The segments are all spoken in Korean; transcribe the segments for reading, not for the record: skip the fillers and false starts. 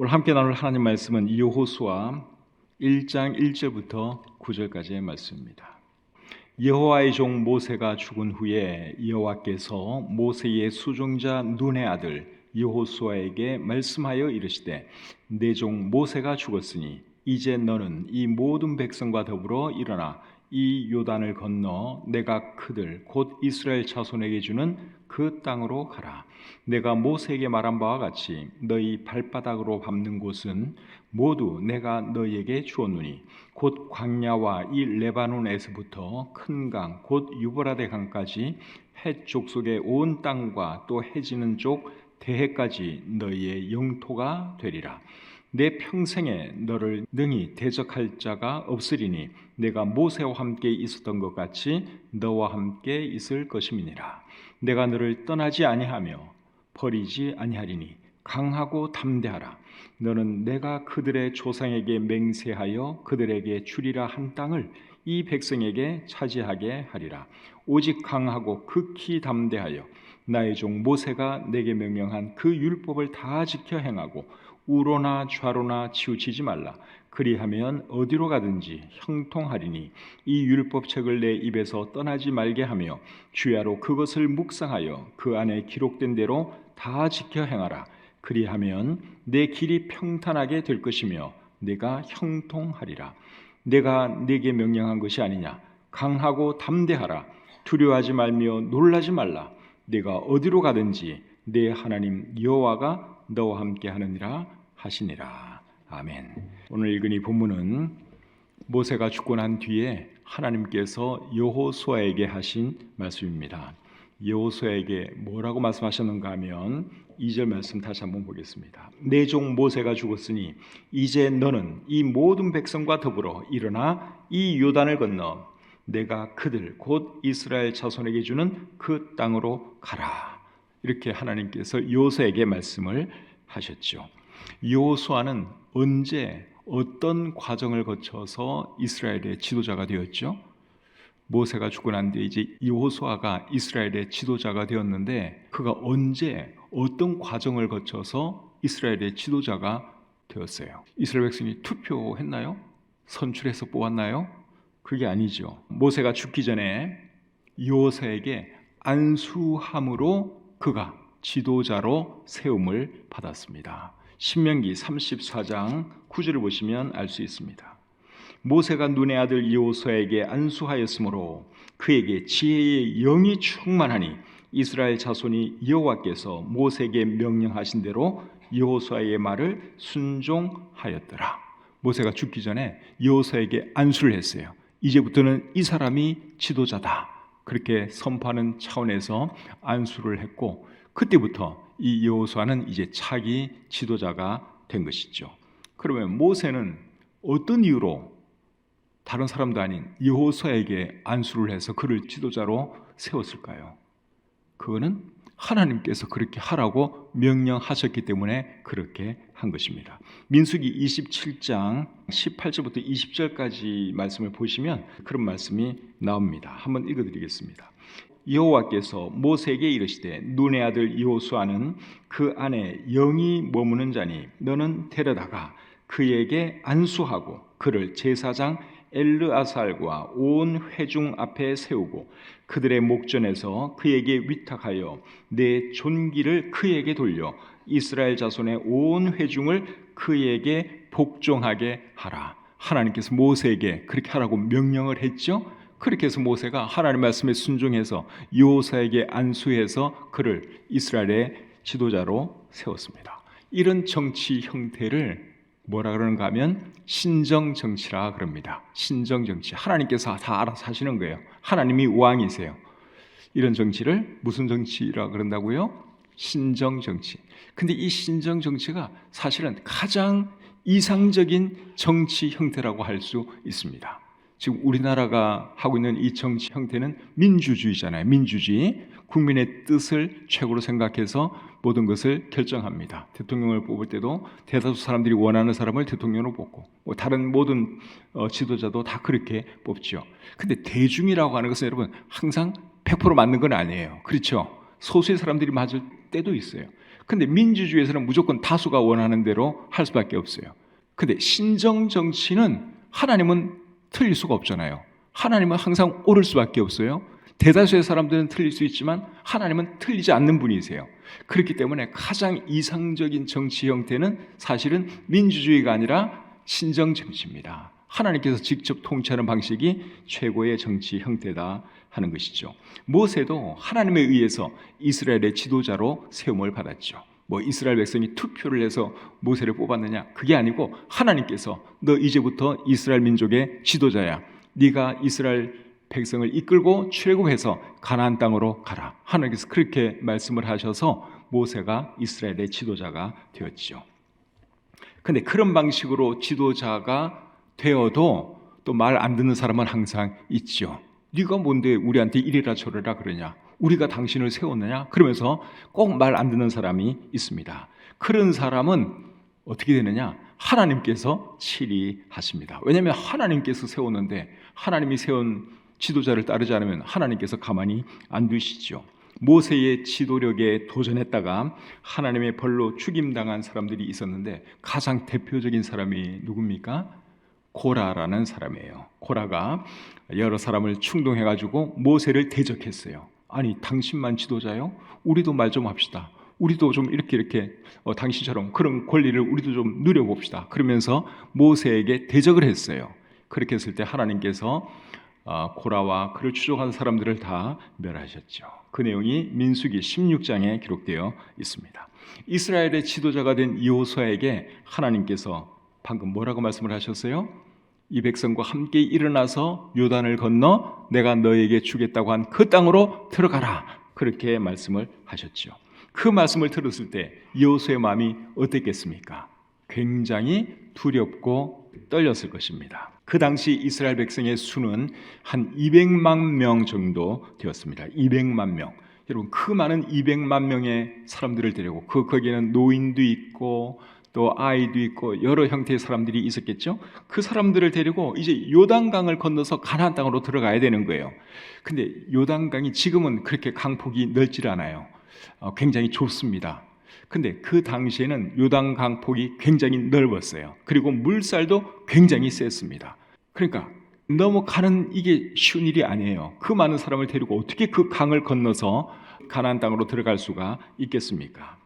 오늘 함께 나눌 하나님 말씀은 여호수아 1장 1절부터 9절까지의 말씀입니다. 여호와의 종 모세가 죽은 후에 여호와께서 모세의 수종자 눈의 아들 여호수아에게 말씀하여 이르시되 내 종 모세가 죽었으니 이제 너는 이 모든 백성과 더불어 일어나 이 요단을 건너 내가 그들 곧 이스라엘 자손에게 주는 그 땅으로 가라. 내가 모세에게 말한 바와 같이 너희 발바닥으로 밟는 곳은 모두 내가 너희에게 주었노니 곧 광야와 이 레바논에서부터 큰 강 곧 유브라데 강까지 해 족속의 온 땅과 또 해지는 쪽 대해까지 너희의 영토가 되리라. 내 평생에 너를 능히 대적할 자가 없으리니 내가 모세와 함께 있었던 것 같이 너와 함께 있을 것임이니라. 내가 너를 떠나지 아니하며 버리지 아니하리니 강하고 담대하라. 너는 내가 그들의 조상에게 맹세하여 그들에게 주리라 한 땅을 이 백성에게 차지하게 하리라. 오직 강하고 극히 담대하여 나의 종 모세가 내게 명령한 그 율법을 다 지켜 행하고 우로나 좌로나 치우치지 말라. 그리하면 어디로 가든지 형통하리니 이 율법책을 내 입에서 떠나지 말게 하며 주야로 그것을 묵상하여 그 안에 기록된 대로 다 지켜 행하라. 그리하면 내 길이 평탄하게 될 것이며 내가 형통하리라. 내가 네게 명령한 것이 아니냐. 강하고 담대하라. 두려워하지 말며 놀라지 말라. 내가 어디로 가든지 내 하나님 여호와가 너와 함께 하느니라 하시니라. 아멘. 오늘 읽은 이 본문은 모세가 죽고 난 뒤에 하나님께서 여호수아에게 하신 말씀입니다. 여호수아에게 뭐라고 말씀하셨는가 하면 2절 말씀 다시 한번 보겠습니다. 내 종 모세가 죽었으니 이제 너는 이 모든 백성과 더불어 일어나 이 요단을 건너 내가 그들 곧 이스라엘 자손에게 주는 그 땅으로 가라. 이렇게 하나님께서 여호수아에게 말씀을 하셨죠. 여호수아는 언제 어떤 과정을 거쳐서 이스라엘의 지도자가 되었죠? 모세가 죽고 난 뒤에 이제 여호수아가 이스라엘의 지도자가 되었는데 그가 언제 어떤 과정을 거쳐서 이스라엘의 지도자가 되었어요? 이스라엘 백성이 투표했나요? 선출해서 뽑았나요? 그게 아니죠. 모세가 죽기 전에 여호수아에게 안수함으로 그가 지도자로 세움을 받았습니다. 신명기 34장 9절을 보시면 알 수 있습니다. 모세가 눈의 아들 여호수아에게 안수하였으므로 그에게 지혜의 영이 충만하니 이스라엘 자손이 여호와께서 모세에게 명령하신 대로 여호수아의 말을 순종하였더라. 모세가 죽기 전에 여호수아에게 안수를 했어요. 이제부터는 이 사람이 지도자다. 그렇게 선포하는 차원에서 안수를 했고 그때부터 이 여호수아는 이제 차기 지도자가 된 것이죠. 그러면 모세는 어떤 이유로 다른 사람도 아닌 여호수아에게 안수를 해서 그를 지도자로 세웠을까요? 그거는 하나님께서 그렇게 하라고 명령하셨기 때문에 그렇게 한 것입니다. 민수기 27장 18절부터 20절까지 말씀을 보시면 그런 말씀이 나옵니다. 한번 읽어드리겠습니다. 여호와께서 모세에게 이르시되 눈의 아들 여호수아는 그 안에 영이 머무는 자니 너는 데려다가 그에게 안수하고 그를 제사장 엘르아살과 온 회중 앞에 세우고 그들의 목전에서 그에게 위탁하여 내 존귀를 그에게 돌려 이스라엘 자손의 온 회중을 그에게 복종하게 하라. 하나님께서 모세에게 그렇게 하라고 명령을 했죠. 그렇게 해서 모세가 하나님 말씀에 순종해서 여호수아에게 안수해서 그를 이스라엘의 지도자로 세웠습니다. 이런 정치 형태를 뭐라 그러는가 하면 신정정치라 그럽니다. 신정정치. 하나님께서 다 알아서 하시는 거예요. 하나님이 왕이세요. 이런 정치를 무슨 정치라 그런다고요? 신정정치. 근데 이 신정정치가 사실은 가장 이상적인 정치 형태라고 할 수 있습니다. 지금 우리나라가 하고 있는 이 정치 형태는 민주주의잖아요. 민주주의. 국민의 뜻을 최고로 생각해서 모든 것을 결정합니다. 대통령을 뽑을 때도 대다수 사람들이 원하는 사람을 대통령으로 뽑고 다른 모든 지도자도 다 그렇게 뽑죠. 근데 대중이라고 하는 것은 여러분 항상 100% 맞는 건 아니에요. 그렇죠? 소수의 사람들이 맞을 때도 있어요. 근데 민주주의에서는 무조건 다수가 원하는 대로 할 수밖에 없어요. 근데 신정 정치는 하나님은 틀릴 수가 없잖아요. 하나님은 항상 옳을 수밖에 없어요. 대다수의 사람들은 틀릴 수 있지만 하나님은 틀리지 않는 분이세요. 그렇기 때문에 가장 이상적인 정치 형태는 사실은 민주주의가 아니라 신정 정치입니다. 하나님께서 직접 통치하는 방식이 최고의 정치 형태다 하는 것이죠. 모세도 하나님에 의해서 이스라엘의 지도자로 세움을 받았죠. 이스라엘 백성이 투표를 해서 모세를 뽑았느냐? 그게 아니고 하나님께서 너 이제부터 이스라엘 민족의 지도자야. 네가 이스라엘 백성을 이끌고 출애굽해서 가나안 땅으로 가라. 하나님께서 그렇게 말씀을 하셔서 모세가 이스라엘의 지도자가 되었죠. 근데 그런 방식으로 지도자가 되어도 또 말 안 듣는 사람은 항상 있죠. 네가 뭔데 우리한테 이래라 저래라 그러냐? 우리가 당신을 세웠느냐? 그러면서 꼭 말 안 듣는 사람이 있습니다. 그런 사람은 어떻게 되느냐? 하나님께서 치리하십니다. 왜냐하면 하나님께서 세웠는데 하나님이 세운 지도자를 따르지 않으면 하나님께서 가만히 안 두시죠. 모세의 지도력에 도전했다가 하나님의 벌로 죽임당한 사람들이 있었는데 가장 대표적인 사람이 누굽니까? 고라라는 사람이에요. 고라가 여러 사람을 충동해가지고 모세를 대적했어요. 아니 당신만 지도자요? 우리도 말 좀 합시다. 우리도 좀 이렇게 당신처럼 그런 권리를 우리도 좀 누려봅시다. 그러면서 모세에게 대적을 했어요. 그렇게 했을 때 하나님께서 고라와 그를 추종한 사람들을 다 멸하셨죠. 그 내용이 민수기 16장에 기록되어 있습니다. 이스라엘의 지도자가 된 여호수아에게 하나님께서 방금 뭐라고 말씀을 하셨어요? 이 백성과 함께 일어나서 요단을 건너 내가 너에게 주겠다고 한 그 땅으로 들어가라. 그렇게 말씀을 하셨죠. 그 말씀을 들었을 때 여호수아의 마음이 어땠겠습니까? 굉장히 두렵고 떨렸을 것입니다. 그 당시 이스라엘 백성의 수는 한 200만 명 정도 되었습니다. 200만 명. 여러분 그 많은 200만 명의 사람들을 데리고 거기에는 노인도 있고 또 아이도 있고 여러 형태의 사람들이 있었겠죠. 그 사람들을 데리고 이제 요단강을 건너서 가나안 땅으로 들어가야 되는 거예요. 근데 요단강이 지금은 그렇게 강폭이 넓지 않아요. 굉장히 좁습니다. 근데 그 당시에는 요단강 폭이 굉장히 넓었어요. 그리고 물살도 굉장히 셌습니다. 그러니까 넘어가는 이게 쉬운 일이 아니에요. 그 많은 사람을 데리고 어떻게 그 강을 건너서 가나안 땅으로 들어갈 수가 있겠습니까?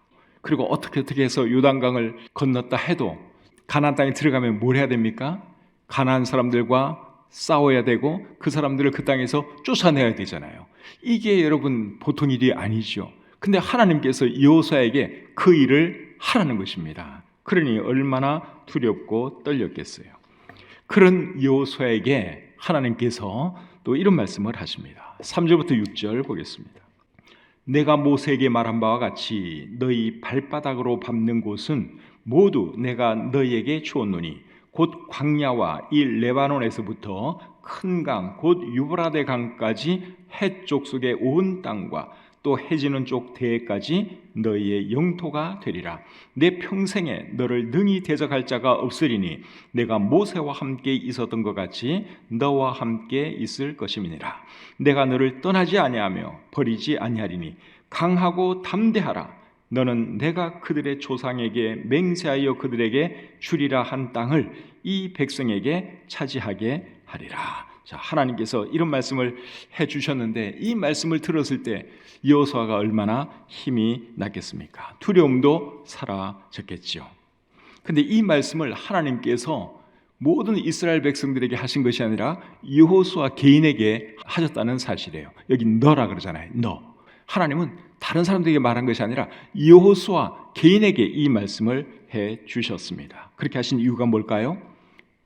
그리고 어떻게 해서 요단강을 건넜다 해도 가나안 땅에 들어가면 뭘 해야 됩니까? 가나안 사람들과 싸워야 되고 그 사람들을 그 땅에서 쫓아내야 되잖아요. 이게 여러분 보통 일이 아니죠. 근데 하나님께서 여호수아에게 그 일을 하라는 것입니다. 그러니 얼마나 두렵고 떨렸겠어요. 그런 여호수아에게 하나님께서 또 이런 말씀을 하십니다. 3절부터 6절 보겠습니다. 내가 모세에게 말한 바와 같이 너희 발바닥으로 밟는 곳은 모두 내가 너희에게 주었노니 곧 광야와 이 레바논에서부터 큰 강 곧 유브라데 강까지 해쪽 속의 온 땅과 또 해지는 쪽 대해까지 너희의 영토가 되리라. 내 평생에 너를 능히 대적할 자가 없으리니 내가 모세와 함께 있었던 것 같이 너와 함께 있을 것임이니라. 내가 너를 떠나지 아니하며 버리지 아니하리니 강하고 담대하라. 너는 내가 그들의 조상에게 맹세하여 그들에게 주리라 한 땅을 이 백성에게 차지하게 하리라. 자, 하나님께서 이런 말씀을 해주셨는데 이 말씀을 들었을 때 여호수아가 얼마나 힘이 났겠습니까? 두려움도 사라졌겠죠. 근데 이 말씀을 하나님께서 모든 이스라엘 백성들에게 하신 것이 아니라 여호수아 개인에게 하셨다는 사실이에요. 여기 너라 그러잖아요. 너. 하나님은 다른 사람들에게 말한 것이 아니라 여호수아 개인에게 이 말씀을 해 주셨습니다. 그렇게 하신 이유가 뭘까요?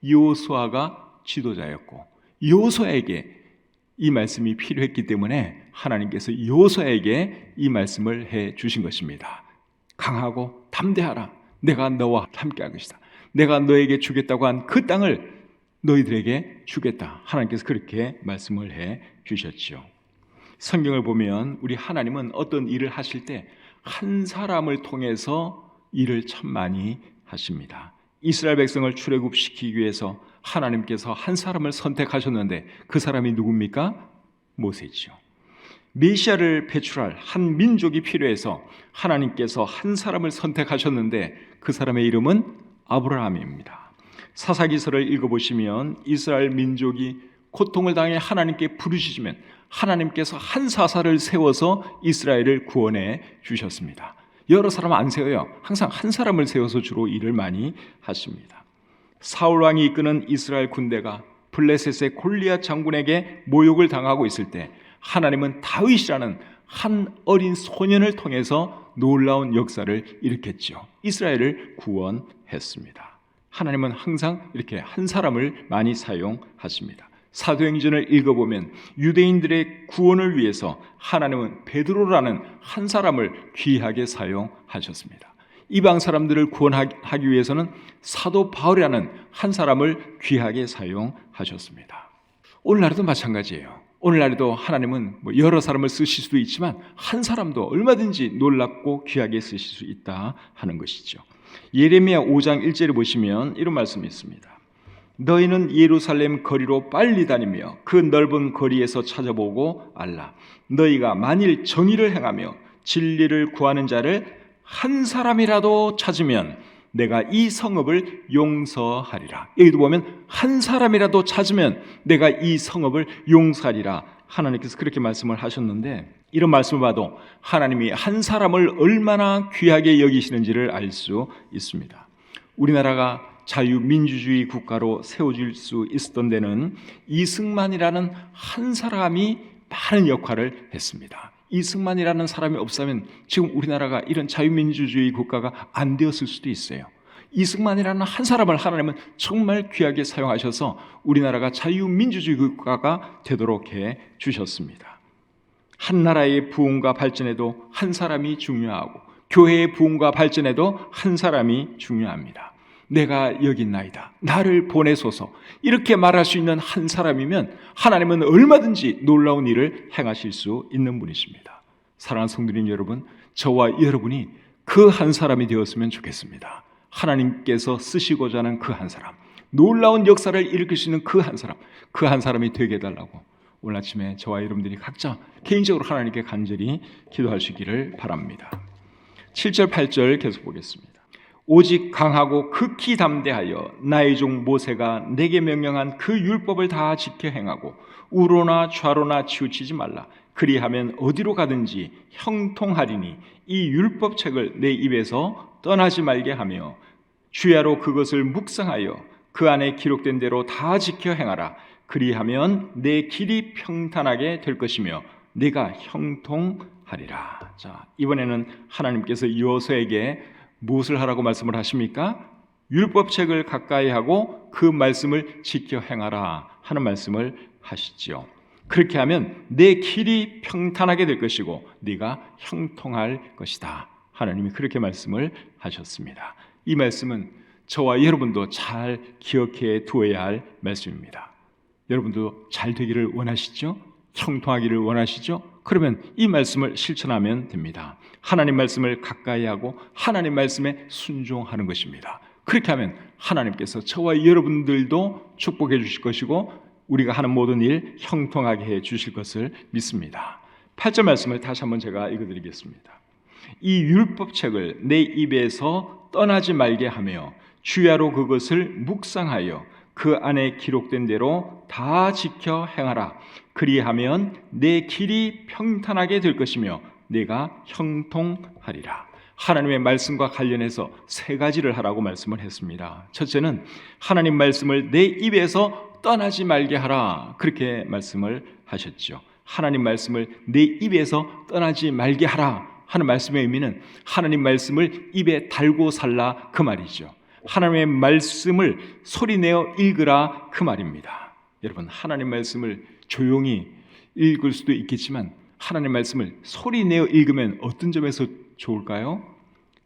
여호수아가 지도자였고 여호수아에게 이 말씀이 필요했기 때문에 하나님께서 여호수아에게 이 말씀을 해 주신 것입니다. 강하고 담대하라. 내가 너와 함께 할 것이다. 내가 너에게 주겠다고 한 그 땅을 너희들에게 주겠다. 하나님께서 그렇게 말씀을 해 주셨죠. 성경을 보면 우리 하나님은 어떤 일을 하실 때 한 사람을 통해서 일을 참 많이 하십니다. 이스라엘 백성을 출애굽시키기 위해서 하나님께서 한 사람을 선택하셨는데 그 사람이 누굽니까? 모세죠. 메시아를 배출할 한 민족이 필요해서 하나님께서 한 사람을 선택하셨는데 그 사람의 이름은 아브라함입니다. 사사기서를 읽어보시면 이스라엘 민족이 고통을 당해 하나님께 부르짖으면 하나님께서 한 사사를 세워서 이스라엘을 구원해 주셨습니다. 여러 사람 안 세워요. 항상 한 사람을 세워서 주로 일을 많이 하십니다. 사울 왕이 이끄는 이스라엘 군대가 블레셋의 골리앗 장군에게 모욕을 당하고 있을 때 하나님은 다윗이라는 한 어린 소년을 통해서 놀라운 역사를 일으켰죠. 이스라엘을 구원했습니다. 하나님은 항상 이렇게 한 사람을 많이 사용하십니다. 사도행전을 읽어보면 유대인들의 구원을 위해서 하나님은 베드로라는 한 사람을 귀하게 사용하셨습니다. 이방 사람들을 구원하기 위해서는 사도 바울이라는 한 사람을 귀하게 사용하셨습니다. 오늘날에도 마찬가지예요. 오늘날에도 하나님은 여러 사람을 쓰실 수도 있지만 한 사람도 얼마든지 놀랍고 귀하게 쓰실 수 있다 하는 것이죠. 예레미야 5장 1절에 보시면 이런 말씀이 있습니다. 너희는 예루살렘 거리로 빨리 다니며 그 넓은 거리에서 찾아보고 알라. 너희가 만일 정의를 행하며 진리를 구하는 자를 한 사람이라도 찾으면 내가 이 성읍을 용서하리라. 여기도 보면 한 사람이라도 찾으면 내가 이 성읍을 용서하리라. 하나님께서 그렇게 말씀을 하셨는데 이런 말씀을 봐도 하나님이 한 사람을 얼마나 귀하게 여기시는지를 알 수 있습니다. 우리나라가 자유민주주의 국가로 세워질 수 있었던 데는 이승만이라는 한 사람이 많은 역할을 했습니다. 이승만이라는 사람이 없으면 지금 우리나라가 이런 자유민주주의 국가가 안 되었을 수도 있어요. 이승만이라는 한 사람을 하나님은 정말 귀하게 사용하셔서 우리나라가 자유민주주의 국가가 되도록 해 주셨습니다. 한 나라의 부흥과 발전에도 한 사람이 중요하고 교회의 부흥과 발전에도 한 사람이 중요합니다. 내가 여기 있나이다. 나를 보내소서. 이렇게 말할 수 있는 한 사람이면 하나님은 얼마든지 놀라운 일을 행하실 수 있는 분이십니다. 사랑하는 성도님 여러분, 저와 여러분이 그 한 사람이 되었으면 좋겠습니다. 하나님께서 쓰시고자 하는 그 한 사람, 놀라운 역사를 일으킬 수 있는 그 한 사람, 그 한 사람이 되게 해달라고 오늘 아침에 저와 여러분들이 각자 개인적으로 하나님께 간절히 기도하시기를 바랍니다. 7절 8절 계속 보겠습니다. 오직 강하고 극히 담대하여 나의 종 모세가 내게 명령한 그 율법을 다 지켜 행하고 우로나 좌로나 치우치지 말라. 그리하면 어디로 가든지 형통하리니 이 율법책을 내 입에서 떠나지 말게 하며 주야로 그것을 묵상하여 그 안에 기록된 대로 다 지켜 행하라. 그리하면 내 길이 평탄하게 될 것이며 내가 형통하리라. 자, 이번에는 하나님께서 여호수아에게 무엇을 하라고 말씀을 하십니까? 율법책을 가까이 하고 그 말씀을 지켜 행하라 하는 말씀을 하시지요. 그렇게 하면 내 길이 평탄하게 될 것이고 네가 형통할 것이다. 하나님이 그렇게 말씀을 하셨습니다. 이 말씀은 저와 여러분도 잘 기억해 두어야 할 말씀입니다. 여러분도 잘 되기를 원하시죠? 형통하기를 원하시죠? 그러면 이 말씀을 실천하면 됩니다. 하나님 말씀을 가까이 하고 하나님 말씀에 순종하는 것입니다. 그렇게 하면 하나님께서 저와 여러분들도 축복해 주실 것이고 우리가 하는 모든 일 형통하게 해 주실 것을 믿습니다. 8절 말씀을 다시 한번 제가 읽어드리겠습니다. 이 율법책을 내 입에서 떠나지 말게 하며 주야로 그것을 묵상하여 그 안에 기록된 대로 다 지켜 행하라. 그리하면 내 길이 평탄하게 될 것이며 내가 형통하리라. 하나님의 말씀과 관련해서 세 가지를 하라고 말씀을 했습니다. 첫째는 하나님 말씀을 내 입에서 떠나지 말게 하라. 그렇게 말씀을 하셨죠. 하나님 말씀을 내 입에서 떠나지 말게 하라 하는 말씀의 의미는 하나님 말씀을 입에 달고 살라 그 말이죠. 하나님의 말씀을 소리내어 읽으라 그 말입니다. 여러분, 하나님 말씀을 조용히 읽을 수도 있겠지만 하나님 말씀을 소리내어 읽으면 어떤 점에서 좋을까요?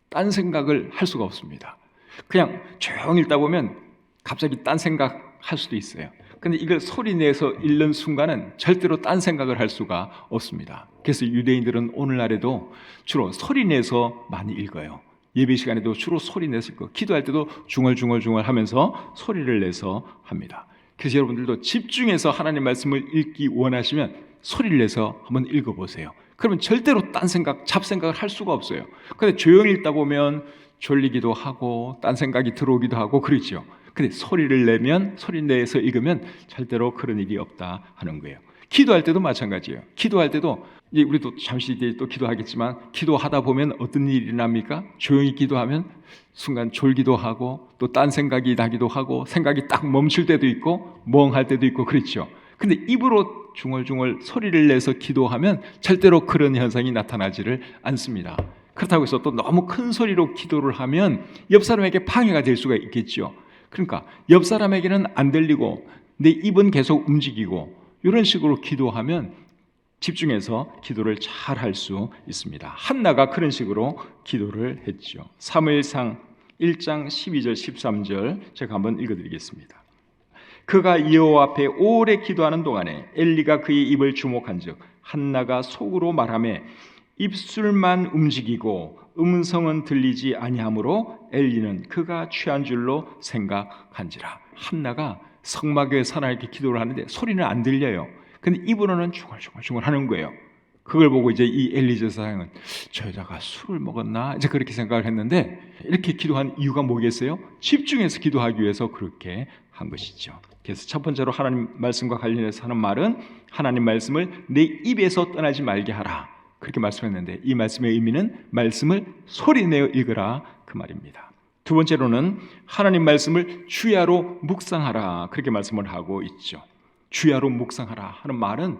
딴 생각을 할 수가 없습니다. 그냥 조용히 읽다 보면 갑자기 딴 생각할 수도 있어요. 근데 이걸 소리내서 읽는 순간은 절대로 딴 생각을 할 수가 없습니다. 그래서 유대인들은 오늘날에도 주로 소리내서 많이 읽어요. 예배 시간에도 주로 소리내서 읽고 기도할 때도 중얼중얼 하면서 소리를 내서 합니다. 그래서 여러분들도 집중해서 하나님 말씀을 읽기 원하시면 소리를 내서 한번 읽어보세요. 그러면 절대로 딴 생각, 잡생각을 할 수가 없어요. 근데 조용히 읽다 보면 졸리기도 하고 딴 생각이 들어오기도 하고 그러죠. 근데 소리를 내면, 소리 내서 읽으면 절대로 그런 일이 없다 하는 거예요. 기도할 때도 마찬가지예요. 기도할 때도 우리도 잠시 뒤에 또 기도하겠지만 기도하다 보면 어떤 일이 일어납니까? 조용히 기도하면 순간 졸기도 하고 또 딴 생각이 나기도 하고 생각이 딱 멈출 때도 있고 멍할 때도 있고 그렇죠. 근데 입으로 중얼중얼 소리를 내서 기도하면 절대로 그런 현상이 나타나지를 않습니다. 그렇다고 해서 또 너무 큰 소리로 기도를 하면 옆 사람에게 방해가 될 수가 있겠죠. 그러니까 옆 사람에게는 안 들리고 내 입은 계속 움직이고 이런 식으로 기도하면 집중해서 기도를 잘 할 수 있습니다. 한나가 그런 식으로 기도를 했죠. 사무엘상 1장 12절 13절 제가 한번 읽어드리겠습니다. 그가 여호와 앞에 오래 기도하는 동안에 엘리가 그의 입을 주목한즉 한나가 속으로 말하매 입술만 움직이고 음성은 들리지 아니하므로 엘리는 그가 취한 줄로 생각한지라. 한나가 성막에 하나님께 기도를 하는데 소리는 안 들려요. 근데 입으로는 중얼중얼 하는 거예요. 그걸 보고 이제 이 엘리 제사장은 저 여자가 술을 먹었나? 이제 그렇게 생각을 했는데 이렇게 기도한 이유가 뭐겠어요? 집중해서 기도하기 위해서 그렇게 한 것이죠. 그래서 첫 번째로 하나님 말씀과 관련해서 하는 말은 하나님 말씀을 내 입에서 떠나지 말게 하라. 그렇게 말씀했는데 이 말씀의 의미는 말씀을 소리내어 읽으라 그 말입니다. 두 번째로는 하나님 말씀을 주야로 묵상하라 그렇게 말씀을 하고 있죠. 주야로 묵상하라 하는 말은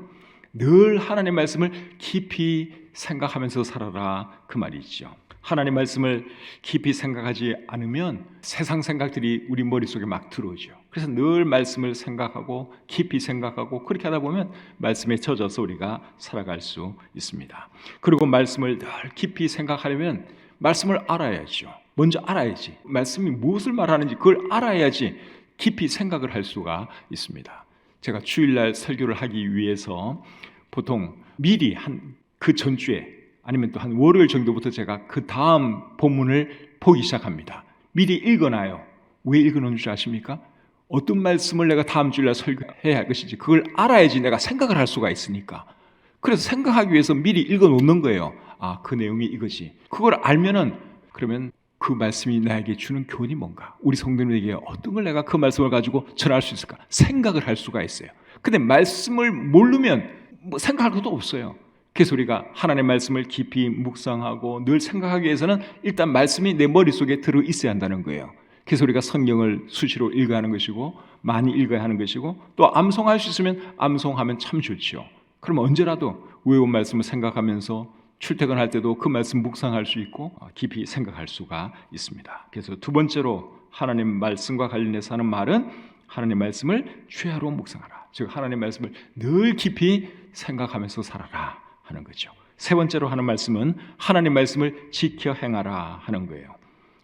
늘 하나님 말씀을 깊이 생각하면서 살아라 그 말이죠. 하나님 말씀을 깊이 생각하지 않으면 세상 생각들이 우리 머릿속에 막 들어오죠. 그래서 늘 말씀을 생각하고 깊이 생각하고 그렇게 하다 보면 말씀에 젖어서 우리가 살아갈 수 있습니다. 그리고 말씀을 늘 깊이 생각하려면 말씀을 알아야죠. 먼저 알아야지. 말씀이 무엇을 말하는지 그걸 알아야지 깊이 생각을 할 수가 있습니다. 제가 주일날 설교를 하기 위해서 보통 미리 그 전주에 아니면 또 한 월요일 정도부터 제가 그 다음 본문을 보기 시작합니다. 미리 읽어놔요. 왜 읽어놓는 줄 아십니까? 어떤 말씀을 내가 다음 주일날 설교해야 할 것인지 그걸 알아야지 내가 생각을 할 수가 있으니까. 그래서 생각하기 위해서 미리 읽어놓는 거예요. 아, 그 내용이 이거지. 그걸 알면은 그러면 그 말씀이 나에게 주는 교훈이 뭔가? 우리 성도님에게 어떤 걸 내가 그 말씀을 가지고 전할 수 있을까? 생각을 할 수가 있어요. 근데 말씀을 모르면 생각할 것도 없어요. 그래서 우리가 하나님의 말씀을 깊이 묵상하고 늘 생각하기 위해서는 일단 말씀이 내 머릿속에 들어 있어야 한다는 거예요. 그래서 우리가 성경을 수시로 읽어야 하는 것이고 많이 읽어야 하는 것이고 또 암송할 수 있으면 암송하면 참 좋죠. 그러면 언제라도 외운 말씀을 생각하면서 출퇴근할 때도 그 말씀 묵상할 수 있고 깊이 생각할 수가 있습니다. 그래서 두 번째로 하나님 말씀과 관련해서 하는 말은 하나님 말씀을 주야로 묵상하라. 즉 하나님 말씀을 늘 깊이 생각하면서 살아라 하는 거죠. 세 번째로 하는 말씀은 하나님 말씀을 지켜 행하라 하는 거예요.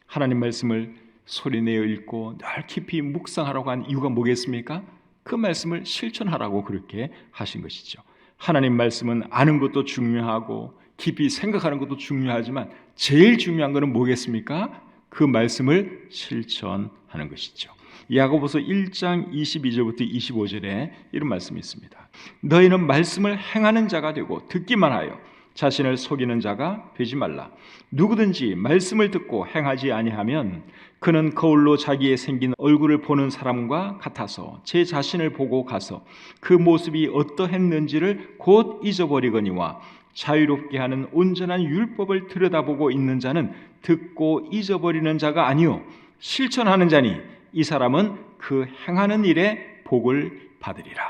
하나님 말씀을 소리내어 읽고 늘 깊이 묵상하라고 한 이유가 뭐겠습니까? 그 말씀을 실천하라고 그렇게 하신 것이죠. 하나님 말씀은 아는 것도 중요하고 깊이 생각하는 것도 중요하지만 제일 중요한 것은 뭐겠습니까? 그 말씀을 실천하는 것이죠. 야고보서 1장 22절부터 25절에 이런 말씀이 있습니다. 너희는 말씀을 행하는 자가 되고 듣기만 하여 자신을 속이는 자가 되지 말라. 누구든지 말씀을 듣고 행하지 아니하면 그는 거울로 자기의 생긴 얼굴을 보는 사람과 같아서 제 자신을 보고 가서 그 모습이 어떠했는지를 곧 잊어버리거니와 자유롭게 하는 온전한 율법을 들여다보고 있는 자는 듣고 잊어버리는 자가 아니요 실천하는 자니 이 사람은 그 행하는 일에 복을 받으리라.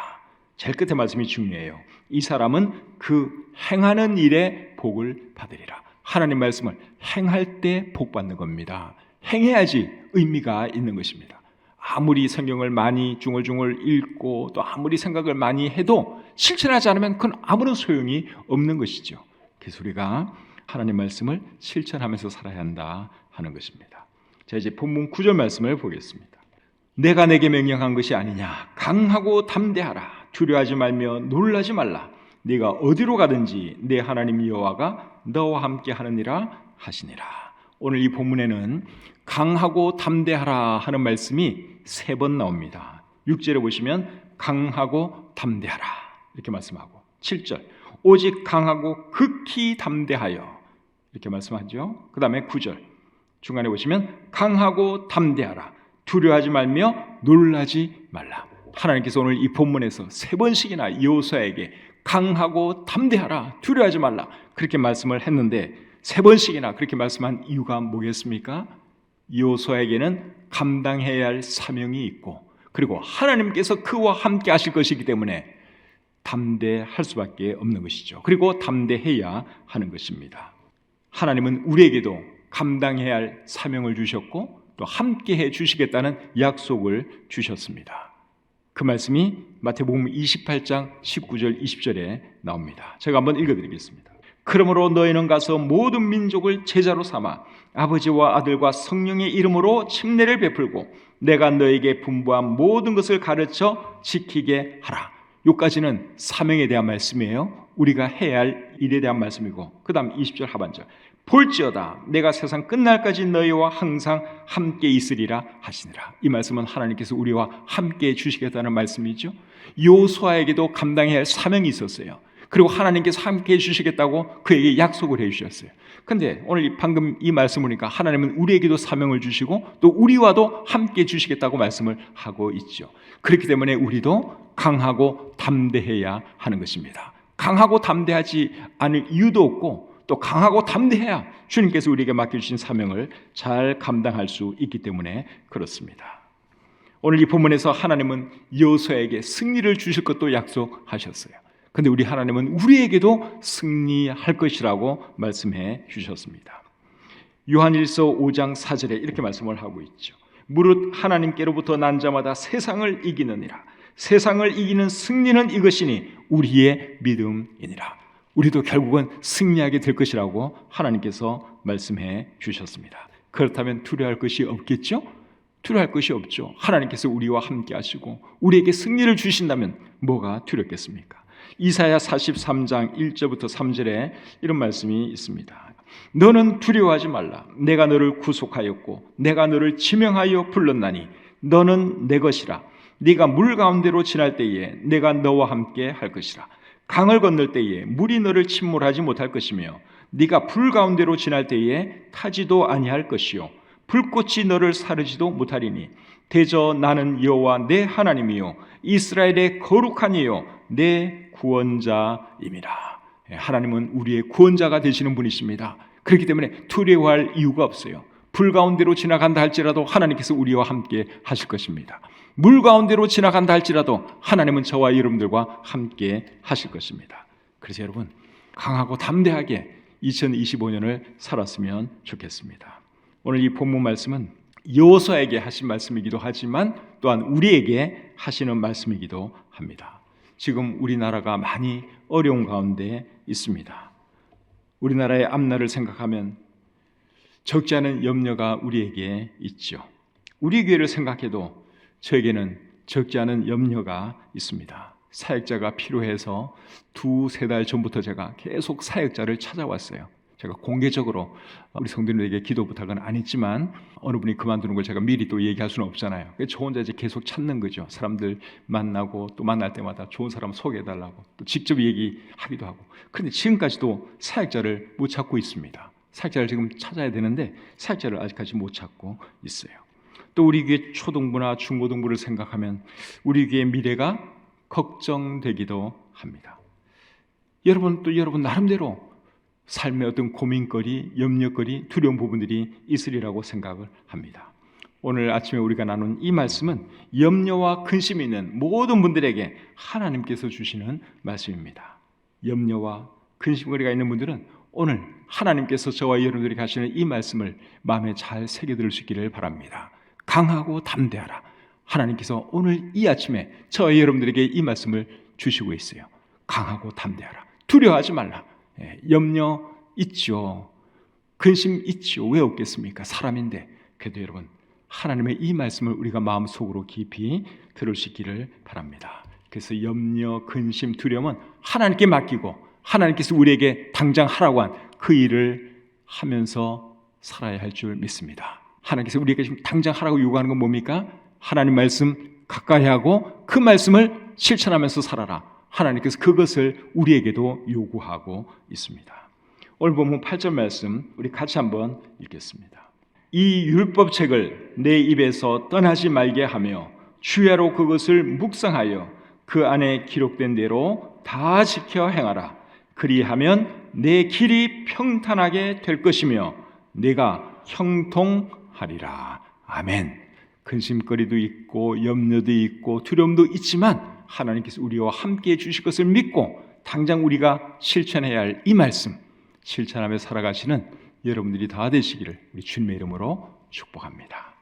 제일 끝에 말씀이 중요해요. 이 사람은 그 행하는 일에 복을 받으리라. 하나님 말씀을 행할 때 복 받는 겁니다. 행해야지 의미가 있는 것입니다. 아무리 성경을 많이 중얼중얼 읽고 또 아무리 생각을 많이 해도 실천하지 않으면 그건 아무런 소용이 없는 것이죠. 그래서 우리가 하나님 말씀을 실천하면서 살아야 한다 하는 것입니다. 자, 이제 본문 9절 말씀을 보겠습니다. 내가 내게 명령한 것이 아니냐. 강하고 담대하라. 두려워하지 말며 놀라지 말라. 네가 어디로 가든지 내 하나님 여호와가 너와 함께 하느니라 하시니라. 오늘 이 본문에는 강하고 담대하라 하는 말씀이 3번 나옵니다. 6절에 보시면 강하고 담대하라 이렇게 말씀하고 7절 오직 강하고 극히 담대하여 이렇게 말씀하죠. 그 다음에 9절 중간에 보시면 강하고 담대하라 두려워하지 말며 놀라지 말라. 하나님께서 오늘 이 본문에서 3번씩이나 여호수아에게 강하고 담대하라 두려워하지 말라 그렇게 말씀을 했는데 3번씩이나 그렇게 말씀한 이유가 뭐겠습니까? 여호수아에게는 감당해야 할 사명이 있고 그리고 하나님께서 그와 함께 하실 것이기 때문에 담대할 수밖에 없는 것이죠. 그리고 담대해야 하는 것입니다. 하나님은 우리에게도 감당해야 할 사명을 주셨고 또 함께해 주시겠다는 약속을 주셨습니다. 그 말씀이 마태복음 28장 19절 20절에 나옵니다. 제가 한번 읽어드리겠습니다. 그러므로 너희는 가서 모든 민족을 제자로 삼아 아버지와 아들과 성령의 이름으로 침례를 베풀고 내가 너에게 분부한 모든 것을 가르쳐 지키게 하라. 여기까지는 사명에 대한 말씀이에요. 우리가 해야 할 일에 대한 말씀이고 그 다음 20절 하반절 볼지어다 내가 세상 끝날까지 너희와 항상 함께 있으리라 하시니라. 이 말씀은 하나님께서 우리와 함께 주시겠다는 말씀이죠. 여호수아에게도 감당해야 할 사명이 있었어요. 그리고 하나님께서 함께 해주시겠다고 그에게 약속을 해주셨어요. 그런데 오늘 방금 이 말씀을 보니까 하나님은 우리에게도 사명을 주시고 또 우리와도 함께 해주시겠다고 말씀을 하고 있죠. 그렇기 때문에 우리도 강하고 담대해야 하는 것입니다. 강하고 담대하지 않을 이유도 없고 또 강하고 담대해야 주님께서 우리에게 맡겨주신 사명을 잘 감당할 수 있기 때문에 그렇습니다. 오늘 이 본문에서 하나님은 여호수아에게 승리를 주실 것도 약속하셨어요. 그런데 우리 하나님은 우리에게도 승리할 것이라고 말씀해 주셨습니다. 요한일서 5장 4절에 이렇게 말씀을 하고 있죠. 무릇 하나님께로부터 난 자마다 세상을 이기느니라. 세상을 이기는 승리는 이것이니 우리의 믿음이니라. 우리도 결국은 승리하게 될 것이라고 하나님께서 말씀해 주셨습니다. 그렇다면 두려워할 것이 없겠죠? 두려워할 것이 없죠. 하나님께서 우리와 함께 하시고 우리에게 승리를 주신다면 뭐가 두렵겠습니까? 이사야 43장 1절부터 3절에 이런 말씀이 있습니다. 너는 두려워하지 말라. 내가 너를 구속하였고 내가 너를 지명하여 불렀나니 너는 내 것이라. 네가 물 가운데로 지날 때에 내가 너와 함께 할 것이라. 강을 건널 때에 물이 너를 침몰하지 못할 것이며 네가 불 가운데로 지날 때에 타지도 아니할 것이요 불꽃이 너를 사르지도 못하리니 대저 나는 여호와 내 하나님이요 이스라엘의 거룩한 이요 내 구원자임이라. 하나님은 우리의 구원자가 되시는 분이십니다. 그렇기 때문에 두려워할 이유가 없어요. 불 가운데로 지나간다 할지라도 하나님께서 우리와 함께 하실 것입니다. 물 가운데로 지나간다 할지라도 하나님은 저와 여러분들과 함께 하실 것입니다. 그래서 여러분 강하고 담대하게 2025년을 살았으면 좋겠습니다. 오늘 이 본문 말씀은 여호수아에게 하신 말씀이기도 하지만 또한 우리에게 하시는 말씀이기도 합니다. 지금 우리나라가 많이 어려운 가운데 있습니다. 우리나라의 앞날을 생각하면 적지 않은 염려가 우리에게 있죠. 우리 교회를 생각해도 저에게는 적지 않은 염려가 있습니다. 사역자가 필요해서 2-3달 전부터 제가 계속 사역자를 찾아왔어요. 제가 공개적으로 우리 성도님에게 기도 부탁은 안 했지만 어느 분이 그만두는 걸 제가 미리 또 얘기할 수는 없잖아요. 저 혼자 이제 계속 찾는 거죠. 사람들 만나고 또 만날 때마다 좋은 사람 소개해달라고 또 직접 얘기하기도 하고. 그런데 지금까지도 사역자를 못 찾고 있습니다. 사역자를 지금 찾아야 되는데 사역자를 아직까지 못 찾고 있어요. 또 우리 교회 초등부나 중고등부를 생각하면 우리 교회의 미래가 걱정되기도 합니다. 여러분 또 여러분 나름대로 삶의 어떤 고민거리, 염려거리, 두려운 부분들이 있으리라고 생각을 합니다. 오늘 아침에 우리가 나눈 이 말씀은 염려와 근심이 있는 모든 분들에게 하나님께서 주시는 말씀입니다. 염려와 근심거리가 있는 분들은 오늘 하나님께서 저와 여러분들에게 하시는 이 말씀을 마음에 잘 새겨들을 수 있기를 바랍니다. 강하고 담대하라. 하나님께서 오늘 이 아침에 저와 여러분들에게 이 말씀을 주시고 있어요. 강하고 담대하라. 두려워하지 말라. 염려 있죠. 근심 있죠. 왜 없겠습니까? 사람인데. 그래도 여러분 하나님의 이 말씀을 우리가 마음속으로 깊이 들을 수 있기를 바랍니다. 그래서 염려, 근심, 두려움은 하나님께 맡기고 하나님께서 우리에게 당장 하라고 한 그 일을 하면서 살아야 할 줄 믿습니다. 하나님께서 우리에게 지금 당장 하라고 요구하는 건 뭡니까? 하나님 말씀 가까이 하고 그 말씀을 실천하면서 살아라. 하나님께서 그것을 우리에게도 요구하고 있습니다. 오늘 본문 8절 말씀 우리 같이 한번 읽겠습니다. 이 율법책을 내 입에서 떠나지 말게 하며 주야로 그것을 묵상하여 그 안에 기록된 대로 다 지켜 행하라. 그리하면 내 길이 평탄하게 될 것이며 내가 형통하리라. 아멘. 근심거리도 있고 염려도 있고 두려움도 있지만 하나님께서 우리와 함께 해주실 것을 믿고 당장 우리가 실천해야 할 이 말씀 실천하며 살아가시는 여러분들이 다 되시기를 우리 주님의 이름으로 축복합니다.